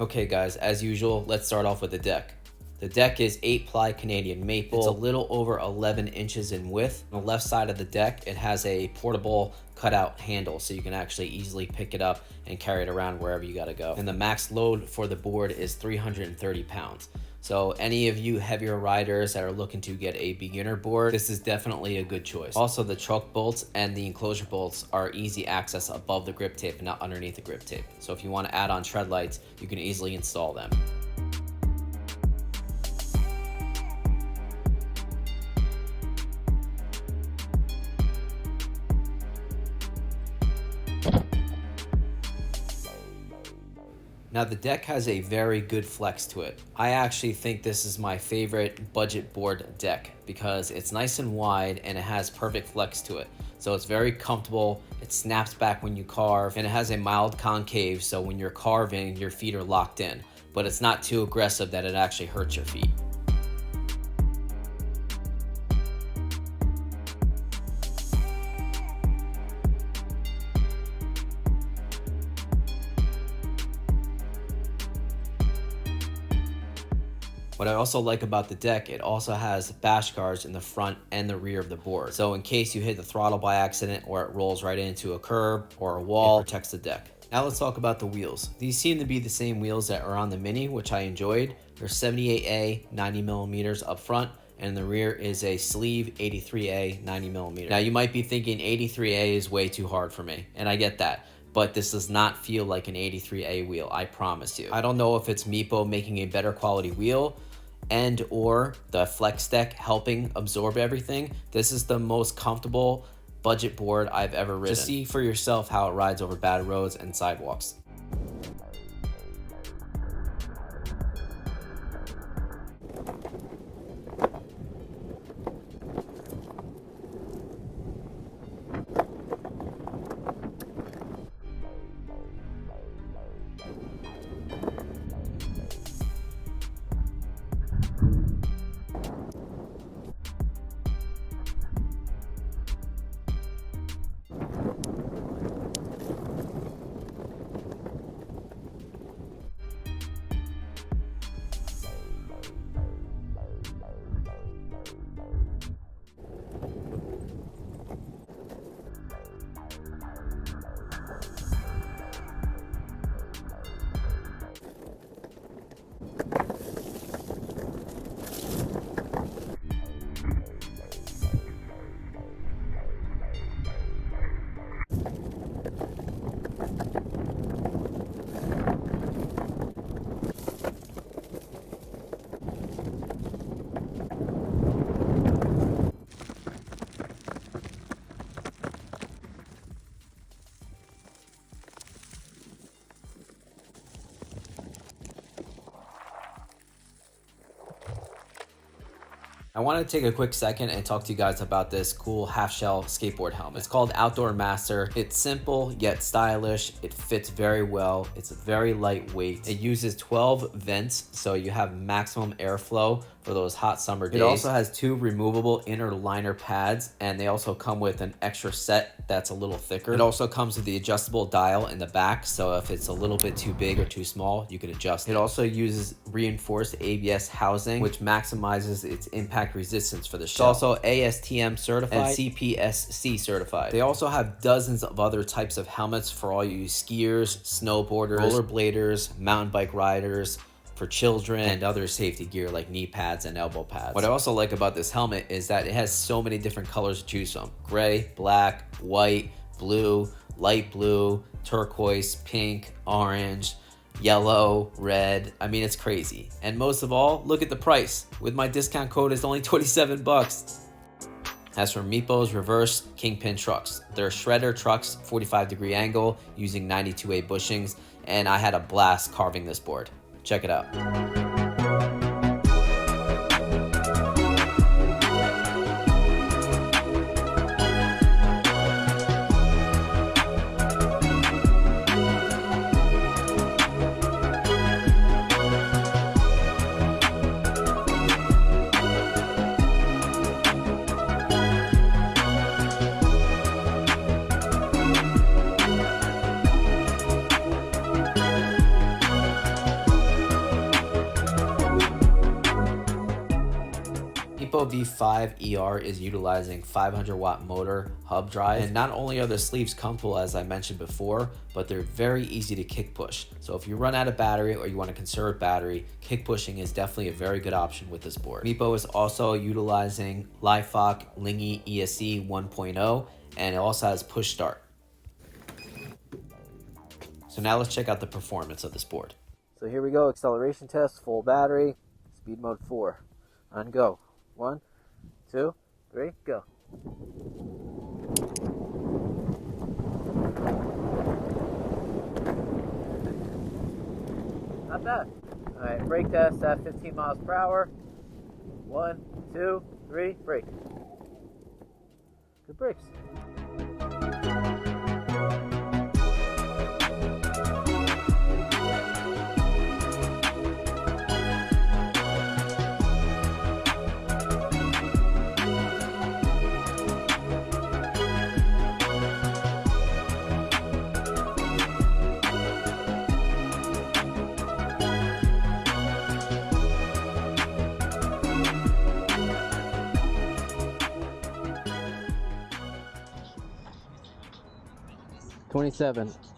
Okay guys, as usual, let's start off with the deck. The deck is 8-ply Canadian maple. It's a little over 11 inches in width. On the left side of the deck, it has a portable cutout handle, so you can actually easily pick it up and carry it around wherever you gotta go. And the max load for the board is 330 pounds. So any of you heavier riders that are looking to get a beginner board, this is definitely a good choice. Also, the choke bolts and the enclosure bolts are easy access above the grip tape and not underneath the grip tape. So if you want to add on shred lights, you can easily install them. Now the deck has a very good flex to it. I actually think this is my favorite budget board deck because it's nice and wide and it has perfect flex to it. So it's very comfortable, it snaps back when you carve, and it has a mild concave, so when you're carving, your feet are locked in. But it's not too aggressive that it actually hurts your feet. What I also like about the deck, it also has bash guards in the front and the rear of the board. So in case you hit the throttle by accident or it rolls right into a curb or a wall, it protects the deck. Now let's talk about the wheels. These seem to be the same wheels that are on the Mini, which I enjoyed. They're 78A, 90 millimeters up front, and the rear is a sleeve 83A, 90 millimeters. Now you might be thinking 83A is way too hard for me, and I get that. But this does not feel like an 83A wheel, I promise you. I don't know if it's Meepo making a better quality wheel and or the flex deck helping absorb everything. This is the most comfortable budget board I've ever ridden. Just see for yourself how it rides over bad roads and sidewalks. I want to take a quick second and talk to you guys about this cool half-shell skateboard helmet. It's called Outdoor Master. It's simple yet stylish. It fits very well. It's very lightweight. It uses 12 vents, so you have maximum airflow for those hot summer days. It also has 2 removable inner liner pads, and they also come with an extra set that's a little thicker. It also comes with the adjustable dial in the back, so if it's a little bit too big or too small, you can adjust it. It also uses reinforced ABS housing, which maximizes its impact resistance for the shell. It's also ASTM certified and CPSC certified. They also have dozens of other types of helmets for all you skiers, snowboarders, rollerbladers, mountain bike riders, for children, and other safety gear like knee pads and elbow pads. What I also like about this helmet is that it has so many different colors to choose from: gray, black, white, blue, light blue, turquoise, pink, orange, yellow, red. I mean, it's crazy. And most of all, look at the price. With my discount code, it's only 27 bucks. As for Meepo's reverse kingpin trucks, they're shredder trucks, 45-degree angle, using 92A bushings, and I had a blast carving this board. Check it out. Meepo V5 ER is utilizing 500-watt motor hub drive, and not only are the sleeves comfortable as I mentioned before, but they're very easy to kick push. So if you run out of battery or you want to conserve battery, kick pushing is definitely a very good option with this board. Meepo is also utilizing lycaon Lingy ESC 1.0, and it also has push start. So now let's check out the performance of this board. So here we go, acceleration test, full battery, speed mode 4, on go. 1, 2, 3, go. Not bad. All right, brake test at 15 miles per hour. 1, 2, 3, brake. Good brakes.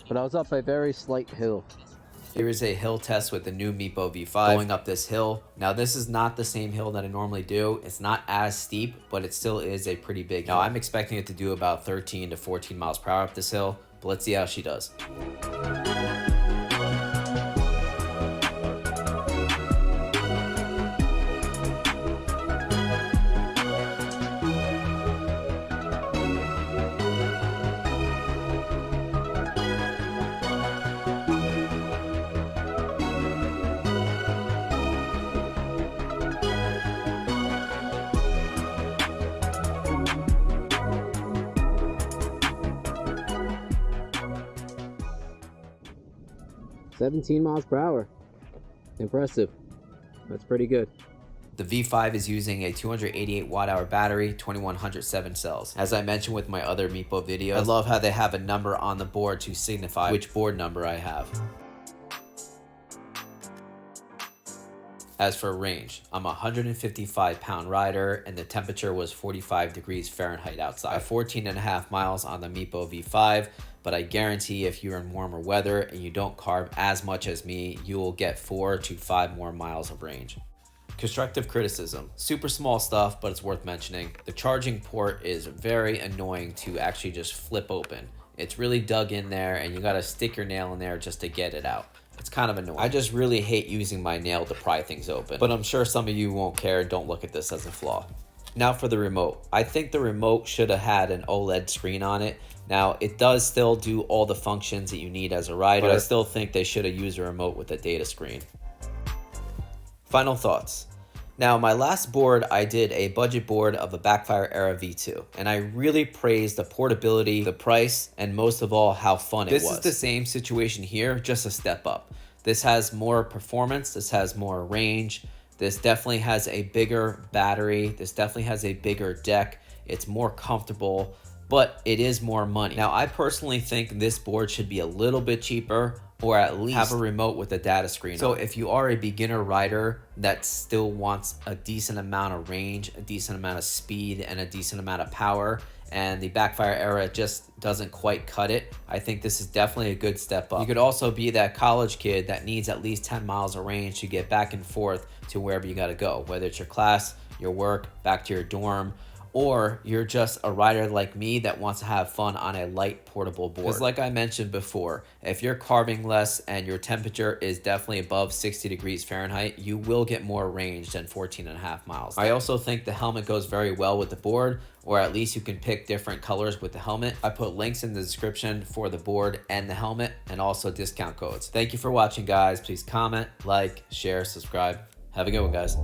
But I was up a very slight hill. Here is a hill test with the new Meepo V5 going up this hill. Now this is not the same hill that I normally do. It's not as steep, but it still is a pretty big hill. Now I'm expecting it to do about 13 to 14 miles per hour up this hill, but let's see how she does. 17 miles per hour. Impressive. That's pretty good. The V5 is using a 288 watt-hour battery, 2107 cells. As I mentioned with my other Meepo videos, I love how they have a number on the board to signify which board number I have. As for range, I'm a 155-pound rider and the temperature was 45 degrees Fahrenheit outside. 14.5 miles on the Meepo V5, but I guarantee if you're in warmer weather and you don't carve as much as me, you will get 4 to 5 more miles of range. Constructive criticism. Super small stuff, but it's worth mentioning. The charging port is very annoying to actually just flip open. It's really dug in there and you gotta stick your nail in there just to get it out. It's kind of annoying. I just really hate using my nail to pry things open, but I'm sure some of you won't care and don't look at this as a flaw. Now for the remote. I think the remote should have had an OLED screen on it. Now it does still do all the functions that you need as a rider, but I still think they should have used a remote with a data screen. Final thoughts. Now my last board, I did a budget board of a Backfire Era V2, and I really praised the portability, the price, and most of all, how fun it was. This is the same situation here, just a step up. This has more performance, this has more range, this definitely has a bigger battery, this definitely has a bigger deck, it's more comfortable, but it is more money. Now I personally think this board should be a little bit cheaper, or at least have a remote with a data screen. So if you are a beginner rider that still wants a decent amount of range, a decent amount of speed, and a decent amount of power, and the Backfire Era just doesn't quite cut it, I think this is definitely a good step up. You could also be that college kid that needs at least 10 miles of range to get back and forth to wherever you gotta go, whether it's your class, your work, back to your dorm, or you're just a rider like me that wants to have fun on a light portable board. Because like I mentioned before, if you're carving less and your temperature is definitely above 60 degrees Fahrenheit, you will get more range than 14.5 miles. I also think the helmet goes very well with the board, or at least you can pick different colors with the helmet. I put links in the description for the board and the helmet, and also discount codes. Thank you for watching, guys. Please comment, like, share, subscribe. Have a good one, guys.